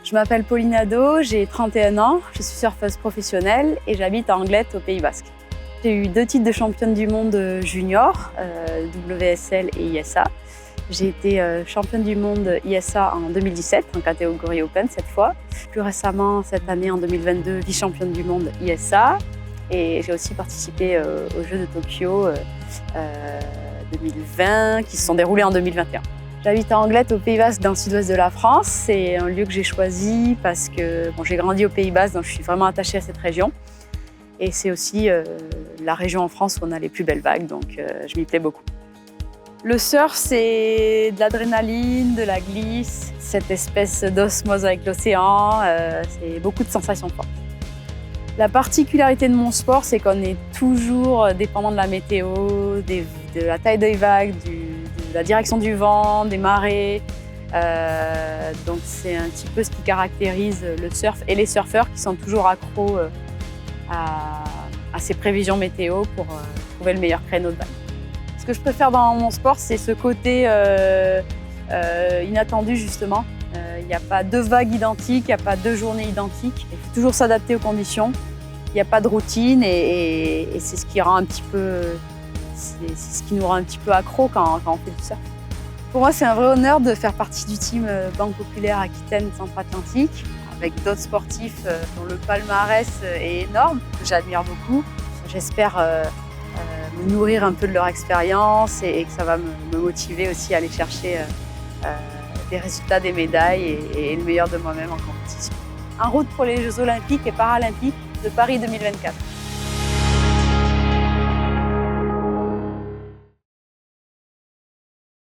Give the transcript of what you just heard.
Je m'appelle Pauline Ado, j'ai 31 ans, je suis surfeuse professionnelle et j'habite à Anglet, au Pays Basque. J'ai eu 2 titres de championne du monde junior, WSL et ISA. J'ai été championne du monde ISA en 2017, en catégorie Open cette fois. Plus récemment, cette année, en 2022, vice-championne du monde ISA. Et j'ai aussi participé aux Jeux de Tokyo 2020, qui se sont déroulés en 2021. J'habite à Anglet, au Pays Basque, dans le sud-ouest de la France. C'est un lieu que j'ai choisi parce que j'ai grandi au Pays Basque, donc je suis vraiment attachée à cette région. Et c'est aussi la région en France où on a les plus belles vagues, donc je m'y plais beaucoup. Le surf, c'est de l'adrénaline, de la glisse, cette espèce d'osmose avec l'océan, c'est beaucoup de sensations fortes. La particularité de mon sport, c'est qu'on est toujours dépendant de la météo, de la taille des vagues, de la direction du vent, des marées. Donc c'est un petit peu ce qui caractérise le surf et les surfeurs qui sont toujours accros à ces prévisions météo pour trouver le meilleur créneau de vague. Ce que je préfère dans mon sport, c'est ce côté inattendu justement. Il n'y a pas 2 vagues identiques, il n'y a pas 2 journées identiques. Il faut toujours s'adapter aux conditions. Il n'y a pas de routine et c'est ce qui rend un petit peu, c'est ce qui nous rend un petit peu accro quand on fait du surf. Pour moi, c'est un vrai honneur de faire partie du team Banque Populaire Aquitaine Centre-Atlantique avec d'autres sportifs dont le palmarès est énorme, que j'admire beaucoup. J'espère me nourrir un peu de leur expérience et que ça va me motiver aussi à aller chercher des résultats, des médailles et le meilleur de moi-même en compétition. En route pour les Jeux Olympiques et Paralympiques de Paris 2024.